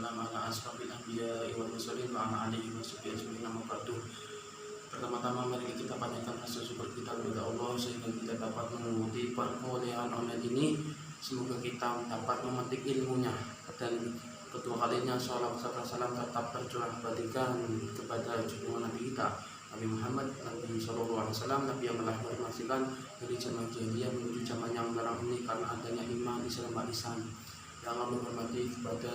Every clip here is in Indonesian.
wasallam ala ashabil anbiya'i wal mursalin wa ala alihi wa sahbihi ajma'in amma ba'du. Pertama-tama mari kita panjatkan rasa syukur kita kepada Allah sehingga kita dapat mengikuti perkuliahan online ini. Semoga kita dapat memetik ilmunya, dan kedua kalinya sholawat serta salam tetap tercurah berikan kepada junjungan Nabi kita Nabi Muhammad Nabi Sallallahu Alaihi Wasallam, Nabi yang telah berinformasikan dari zaman jahiliyah menuju zaman yang sekarang ini karena adanya iman, Islam, dan ihsan. Yang kami hormati kepada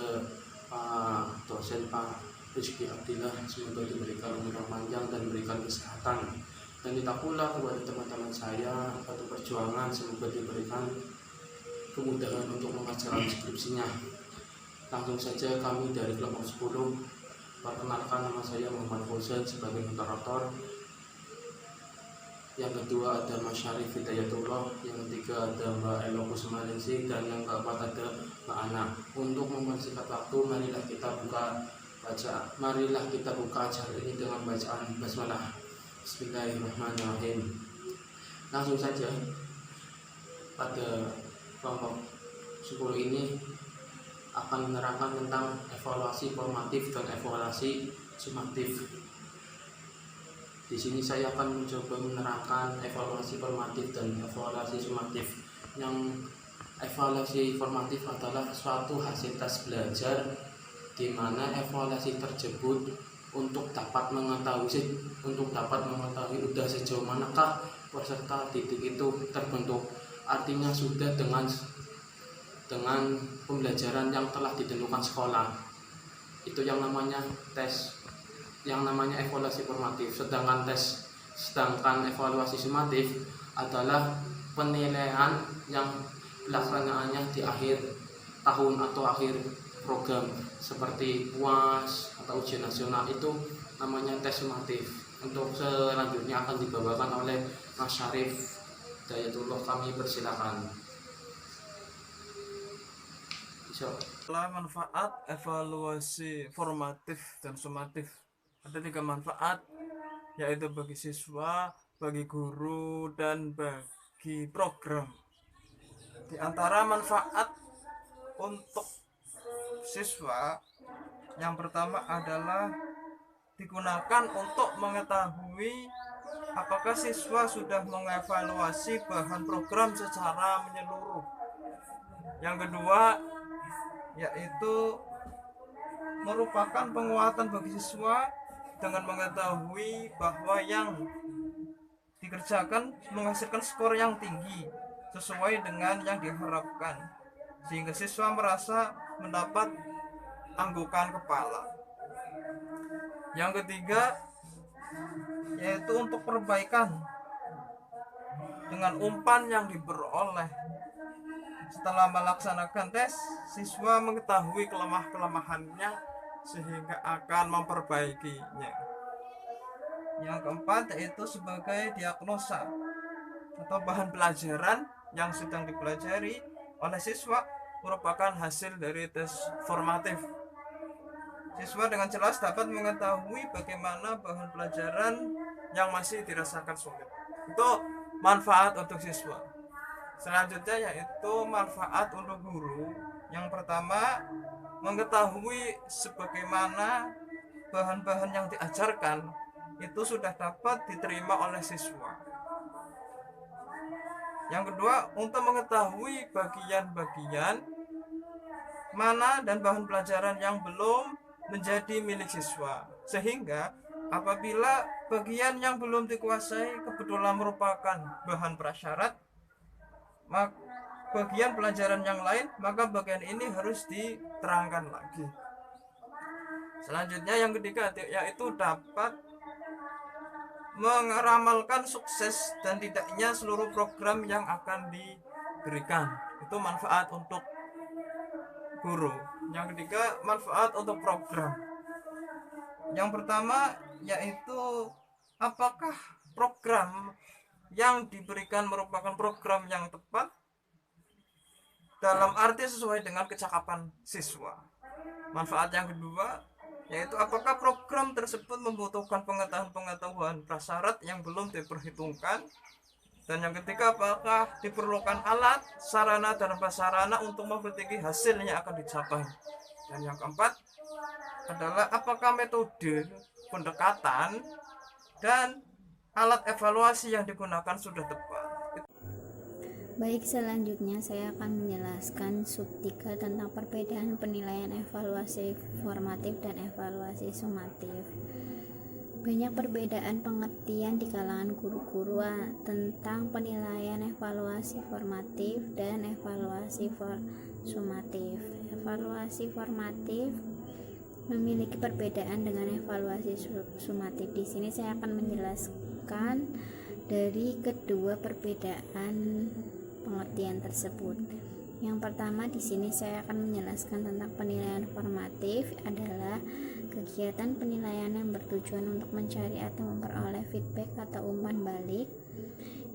Pak dosen Pak Rizky Abdillah, semoga diberikan umur yang panjang dan diberikan kesehatan. Dan kita pula kepada teman-teman saya atau perjuangan, semoga diberikan kemudahan untuk mengajarkan skripsinya. Langsung saja kami dari kelompok 10. Perkenalkan, nama saya Muhammad Fauzan sebagai moderator. Yang kedua ada Mas Syarif Hidayatullah, yang ketiga ada Mbak Elo Kusmalisi, dan yang keempat ada Mbak Ana. Untuk mempersingkat waktu, marilah kita buka acara ini dengan bacaan basmalah. Bismillahirrahmanirrahim. Langsung saja, pada kelompok 10 ini akan menerangkan tentang evaluasi formatif dan evaluasi sumatif. Di sini saya akan mencoba menerangkan evaluasi formatif dan evaluasi sumatif. Yang evaluasi formatif adalah suatu hasil tes belajar di mana evaluasi tersebut untuk dapat mengetahui udah sejauh manakah peserta didik itu terbentuk. Artinya sudah dengan pembelajaran yang telah ditentukan sekolah. Itu yang namanya tes, yang namanya evaluasi formatif. Sedangkan evaluasi sumatif adalah penilaian yang pelaksanaannya di akhir tahun atau akhir program, seperti UAS atau ujian nasional, itu namanya tes sumatif. Untuk selanjutnya akan dibawakan oleh Mas Syarif Hidayatullah, kami persilakan. Manfaat evaluasi formatif dan sumatif. Ada 3 manfaat, yaitu bagi siswa, bagi guru, dan bagi program. Di antara manfaat untuk siswa, yang pertama adalah digunakan untuk mengetahui apakah siswa sudah mengevaluasi bahan program secara menyeluruh. Yang kedua, yaitu merupakan penguatan bagi siswa dengan mengetahui bahwa yang dikerjakan menghasilkan skor yang tinggi sesuai dengan yang diharapkan, sehingga siswa merasa mendapat anggukan kepala. Yang ketiga, yaitu untuk perbaikan dengan umpan yang diperoleh. Setelah melaksanakan tes, siswa mengetahui kelemahannya sehingga akan memperbaikinya. Yang keempat, yaitu sebagai diagnosa atau bahan pelajaran yang sedang dipelajari oleh siswa merupakan hasil dari tes formatif. Siswa dengan jelas dapat mengetahui bagaimana bahan pelajaran yang masih dirasakan sulit. Itu manfaat untuk siswa. Selanjutnya yaitu manfaat untuk guru. Yang pertama, mengetahui sebagaimana bahan-bahan yang diajarkan itu sudah dapat diterima oleh siswa. Yang kedua, untuk mengetahui bagian-bagian mana dan bahan pelajaran yang belum menjadi milik siswa, sehingga apabila bagian yang belum dikuasai kebetulan merupakan bahan prasyarat bagian pelajaran yang lain, maka bagian ini harus diterangkan lagi. Selanjutnya yang ketiga, yaitu dapat meramalkan sukses dan tidaknya seluruh program yang akan diberikan. Itu manfaat untuk guru. Yang ketiga, manfaat untuk program. Yang pertama yaitu apakah program yang diberikan merupakan program yang tepat dalam arti sesuai dengan kecakapan siswa. Manfaat yang kedua yaitu apakah program tersebut membutuhkan pengetahuan prasyarat yang belum diperhitungkan. Dan yang ketiga, apakah diperlukan alat, sarana dan prasarana untuk memperbaiki hasil yang akan dicapai. Dan yang keempat, adalah apakah metode pendekatan dan alat evaluasi yang digunakan sudah tepat. Baik, selanjutnya saya akan menjelaskan sub 3 tentang perbedaan penilaian evaluasi formatif dan evaluasi sumatif. Banyak perbedaan pengertian di kalangan guru-guru tentang penilaian evaluasi formatif dan evaluasi sumatif. Evaluasi formatif memiliki perbedaan dengan evaluasi sumatif. Di sini saya akan menjelaskan dari kedua perbedaan pengertian tersebut. Yang pertama, di sini saya akan menjelaskan tentang penilaian formatif adalah kegiatan penilaian yang bertujuan untuk mencari atau memperoleh feedback atau umpan balik,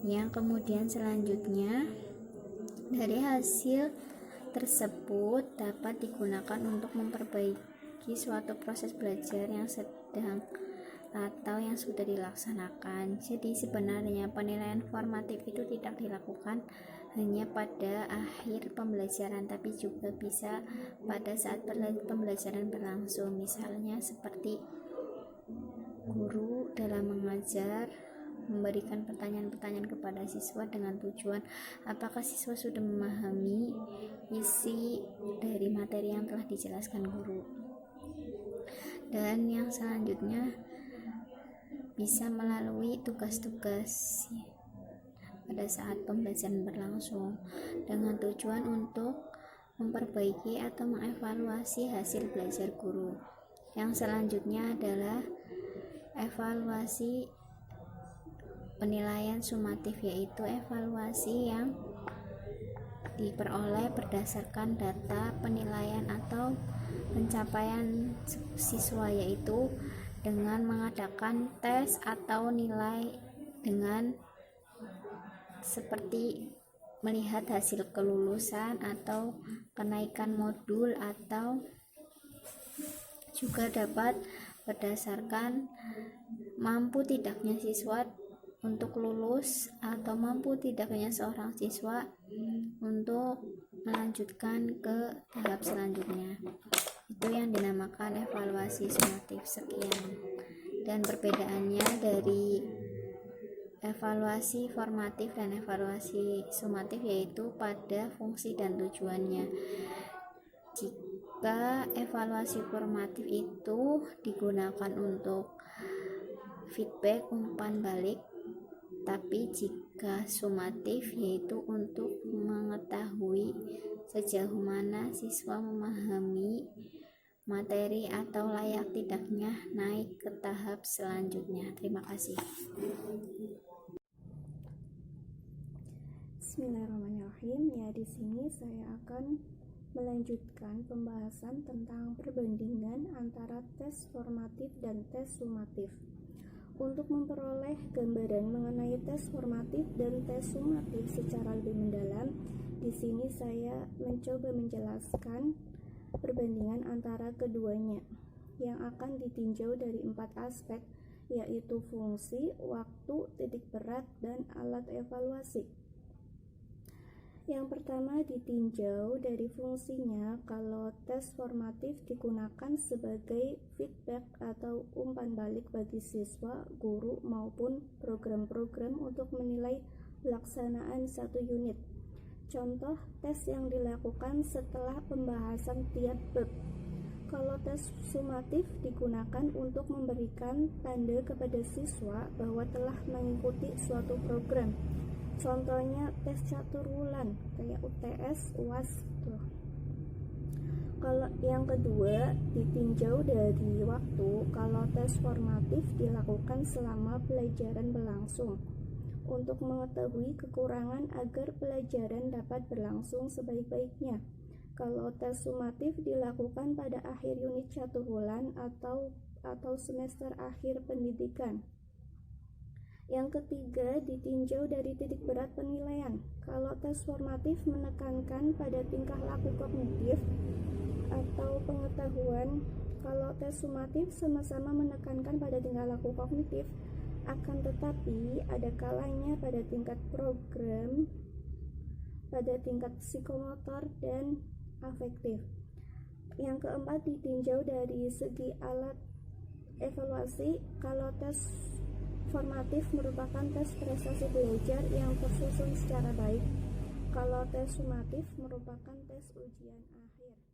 yang kemudian selanjutnya dari hasil tersebut dapat digunakan untuk memperbaiki suatu proses belajar yang sedang atau yang sudah dilaksanakan. Jadi sebenarnya penilaian formatif itu tidak dilakukan hanya pada akhir pembelajaran, tapi juga bisa pada saat pembelajaran berlangsung. Misalnya seperti guru dalam mengajar memberikan pertanyaan-pertanyaan kepada siswa dengan tujuan apakah siswa sudah memahami isi dari materi yang telah dijelaskan guru. Dan yang selanjutnya bisa melalui tugas-tugas pada saat pembelajaran berlangsung dengan tujuan untuk memperbaiki atau mengevaluasi hasil belajar guru. Yang selanjutnya adalah evaluasi penilaian sumatif, yaitu evaluasi yang diperoleh berdasarkan data penilaian atau pencapaian siswa, yaitu dengan mengadakan tes atau nilai dengan seperti melihat hasil kelulusan atau kenaikan modul, atau juga dapat berdasarkan mampu tidaknya siswa untuk lulus atau mampu tidaknya seorang siswa untuk melanjutkan ke tahap selanjutnya. Itu yang dinamakan evaluasi sumatif. Sekian. Dan perbedaannya dari evaluasi formatif dan evaluasi sumatif yaitu pada fungsi dan tujuannya. Jika evaluasi formatif itu digunakan untuk feedback, umpan balik, tapi jika sumatif yaitu untuk mengetahui sejauh mana siswa memahami materi atau layak tidaknya naik ke tahap selanjutnya. Terima kasih. Bismillahirrahmanirrahim. Ya, di sini saya akan melanjutkan pembahasan tentang perbandingan antara tes formatif dan tes sumatif. Untuk memperoleh gambaran mengenai tes formatif dan tes sumatif secara lebih mendalam, di sini saya mencoba menjelaskan perbandingan antara keduanya yang akan ditinjau dari 4 aspek, yaitu fungsi, waktu, titik berat, dan alat evaluasi. Yang pertama ditinjau dari fungsinya. Kalau tes formatif digunakan sebagai feedback atau umpan balik bagi siswa, guru, maupun program-program untuk menilai pelaksanaan satu unit. Contoh tes yang dilakukan setelah pembahasan tiap bab. Kalau tes sumatif digunakan untuk memberikan tanda kepada siswa bahwa telah mengikuti suatu program. Contohnya tes catur wulan kayak UTS, UAS tuh. Kalau yang kedua ditinjau dari waktu. Kalau tes formatif dilakukan selama pelajaran berlangsung untuk mengetahui kekurangan agar pelajaran dapat berlangsung sebaik-baiknya. Kalau tes sumatif dilakukan pada akhir unit catur wulan atau semester akhir pendidikan. Yang ketiga ditinjau dari titik berat penilaian. Kalau tes formatif menekankan pada tingkah laku kognitif atau pengetahuan, kalau tes sumatif sama-sama menekankan pada tingkah laku kognitif, akan tetapi ada kalanya pada tingkat program, pada tingkat psikomotor dan afektif. Yang keempat, ditinjau dari segi alat evaluasi. Kalau tes formatif merupakan tes prestasi belajar yang tersusun secara baik, kalau tes sumatif merupakan tes ujian akhir.